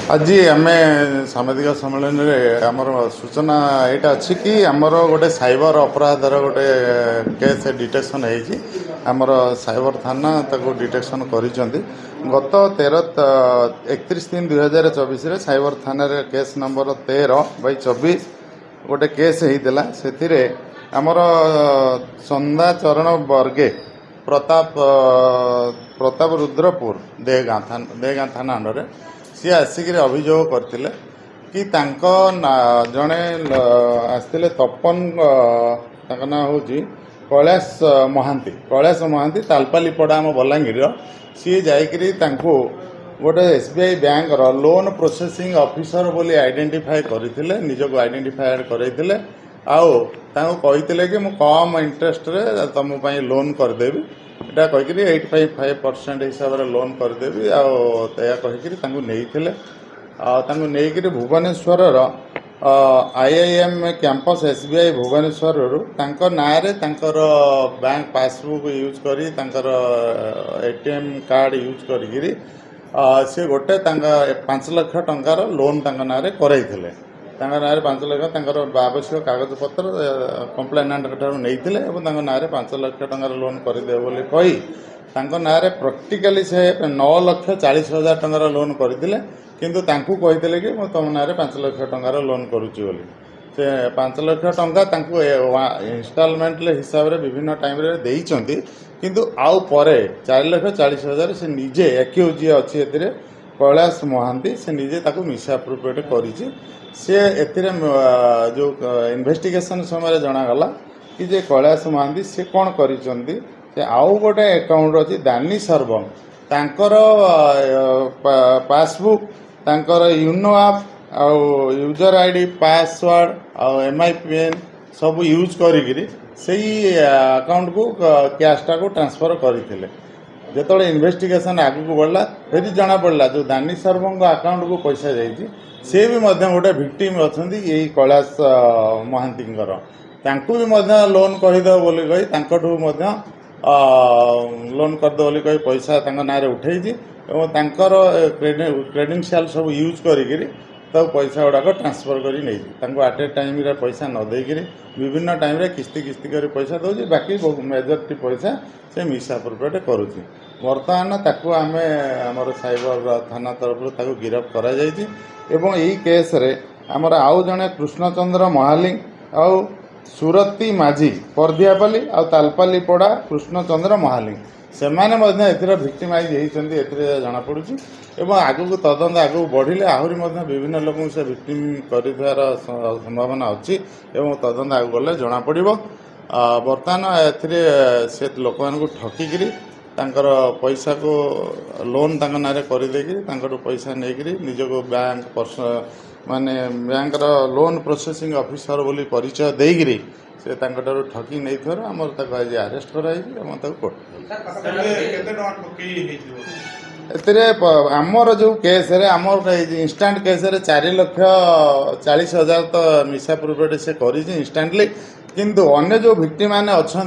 आज आम सामाजिक सम्मेलन में आमर सूचना यहाँ अच्छी कि आमर गोटे साइबर अपराधर गोटे केस डिटेक्शन होमर साइबर थाना डिटेक्शन कर गत 31/3/2024 साइबर थाना केस नंबर 13/24 गोटे केस होता से आमर चंदाचरण बर्गे प्रताप रुद्रपुर देगाँ थाना अंडर सी आसिक अभियोग करते कि जड़े आसते तपन ना हूँ कैलाश महांती तालपालीपड़ा आम बलांगीर सी जाकरी गोटे SBI bank loan processing officer बोली आइडेंटिफाई करते निजक आइडेंटिफाई करते कहते कि मु कम इंटरेस्ट रे तुम लोन करदेवी इटा कहीकि 8.5% हिसाब से लोन करदेवी नहीं Bhubaneswar IIM campus SBI Bhubaneswar ना बैंक पासबुक यूज करी ATM कार्ड यूज करी सी गोटे 5 लाख टंकार लोन ना कराइले ना 5 लाख आवश्यक कागज पत्र कंप्लेनेंट नहीं ना 5 लाख टंकार लोन करदे बोली कही ना प्रैक्टिकली से 9,40,000 टंकार लोन करते किंतु कहते कि तुम ना 5 लाख टंकार लोन करुच्ची बोली से 5 लाख टंका इनस्टॉलमेंट हिसाब से विभिन्न टाइम देइचंती किंतु आउ परे 4,40,000 से निजे एक्यूज जी अच्छी कैलाश महांती से निजे मिसअप्रोप्रिएट करी से जो इन्वेस्टिगेशन समय जनागला कि जे कैलाश महांती से कौन करिसंती से आउ गोटे अकाउंट अच्छी दानी सर्वम तांकर पासबुक तांकर यूनो आप यूजर आईडी पासवर्ड MIPN सब यूज करी से अकाउंट को कैशटा को ट्रांसफर करते जिते इन्वेस्टिगेशन आगे को बढ़ला फिर जना पड़ा जो दानी सर्वंग अकाउंट को पैसा जाइए सी भी गोटे विक्टिम अच्छा यही कैलाश महांती भी लोन कहीदेव बोली लोन करदे बोली कही पैसा ना उठे क्रेडेंशियल सब यूज करी पैसा गुड़ाक ट्रांसफर कर आट ए टाइम पैसा न देकर विभिन्न टाइम किस्ती किस्ती कर पैसा दौर बाकी मेजोरिटी पैसा से मिसअप्रोप्रिएट करुच्ची बर्तमान ताकू आम आमर साइबर थाना तरफ गिरफ्त करा जायछि एवं यही केस रे आमर आउ जड़े कृष्णचंद्र महालिंग आउ सुरती माझी परदियापाली आ तालपालीपड़ा कृष्णचंद्र महालिंग से भिक्टिमाइज होती जना पड़ी एवं आगू तदंत आगू बढ़िले आहरी विभिन्न लोक से भिक्टिम कर संभावना अच्छी एवं तदंत आगू गले जना पड़ बर्तमान से लोक मान ठकिकी पैसा को लोन ना कर पैसा नहीं निजक बैंक माने बैंक लोन प्रोसेसिंग ऑफिसर बोली परिचय देकरी से ठकी नहीं थर आम आज अरेस्ट कराई कोर्ट आमर जो केस आमर इंस्टांट केस 4,40,000 तो मिसअप्रोप्रिएट से करी इंस्टांटली किंतु अन्य जो भिक्टिम मैंने अच्छा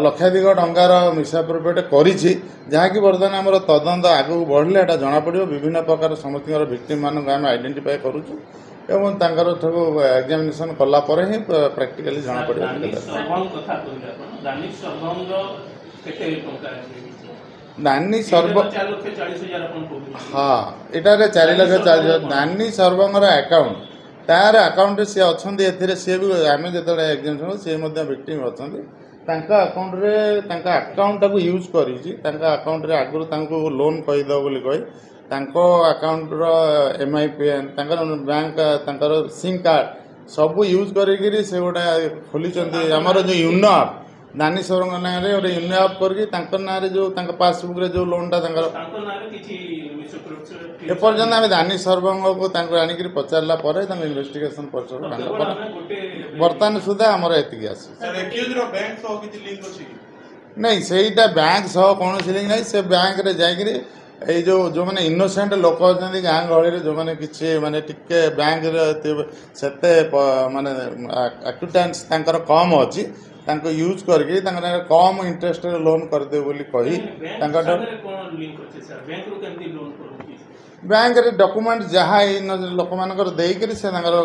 लक्षाधिक टंकार मिसअप्रोप्रिएट करी जहाँकि बर्तमान आम तदंत आगू बढ़ले एटा जना पड़ो विभिन्न प्रकार समस्त भिक्टिम मानक आम आइडेंटिफाई करुचु एवं एग्जामिनेशन कला पर ही प्रैक्टिकली जना पड़ो दानी सर्व हाँ इटार 4,40,000 दानी सर्वंगर अकाउंट तार अकाउंट सी अच्छा सी भी आम जो एग्जामिनेशन सी भिक्टिम अच्छा अकाउंट रे अकाउंट को यूज करी अकाउंट रे आगु लोन कहीदेव बोली कही account MIPN bank SIM card सब यूज करी से गोटे खोली आमर जो यूनो आप दानी सर्वंग ना गोटे यूनो आप करके ना जो पासबुक रे जो लोनटा एपर्यंत आम दानी सर्वंग को आनिक पचारा पर इन्वेस्टिगेशन बर्तमान सुधा आमर एति नहीं सेटा बैंक सह कौन लिंक नहीं से बैंक रे जाकरी जो मैंने इनोसेंट लोक अच्छा गाँ गहली जो मैंने किसी माने टिके बैंक से माने एक्विटेंस कम अच्छी यूज करके कम इंटरेस्ट लोन करदे बोली कही ବ୍ୟାଙ୍କରେ ଡକୁମେଣ୍ଟ ଯାହା ଏଇ ଲୋକମାନଙ୍କର ଦେଇକରି ସେ ତାଙ୍କର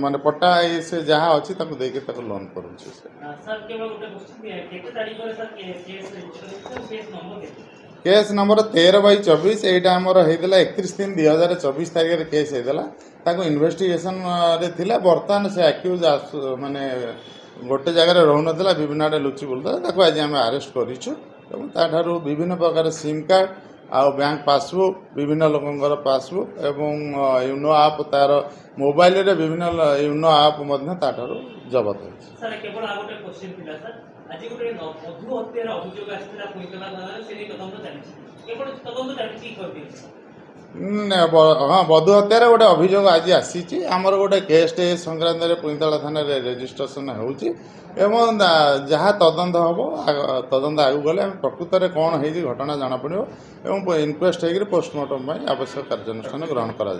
ମାନେ ପଟ୍ଟା ସେ ଯାହା ଅଛି ତାକୁ ଦେଇକି ତାକୁ ଲୋନ୍ କରୁଛି ସେ। सर केवल गोटे क्वेश्चन केते तारीख रे sir case register case number केते केस नंबर 13/24 एटा आमर होता 31/3/2024 तारीख में केस होता इन्वेस्टिगेशन रे थिला बर्तमान से आक्यूज माने गोटे जगह रोना विभिन्न आड़े लुचि बुलता आज आम आरेस्ट करूँ विभिन्न प्रकार सिम कार्ड आउ बैंक पासबुक विभिन्न लोकंर पासबुक एवं यूनो आप तार मोबाइल रे विभिन्न यूनो आप जबत हो। सर केवल आ गोटे क्वेश्चन थिला सर आज गोटे मधु हत्यार अभियोग आसिला पुइतला थाना से तदंत चली केवल तदंत चली करबी हाँ बधु हत्यार गोटे अभियोग आज आसी आमर गोटे केसटे संक्रांत पुइतला थाना रेजिस्ट्रेशन होउची एवं जहाँ तदंत हम तदंत आगू गले प्रकृत में कौन है घटना जना पड़ो एवं इनक्वेस्ट होकर पोस्टमार्टम आवश्यक कार्यानुष्ठान ग्रहण करा।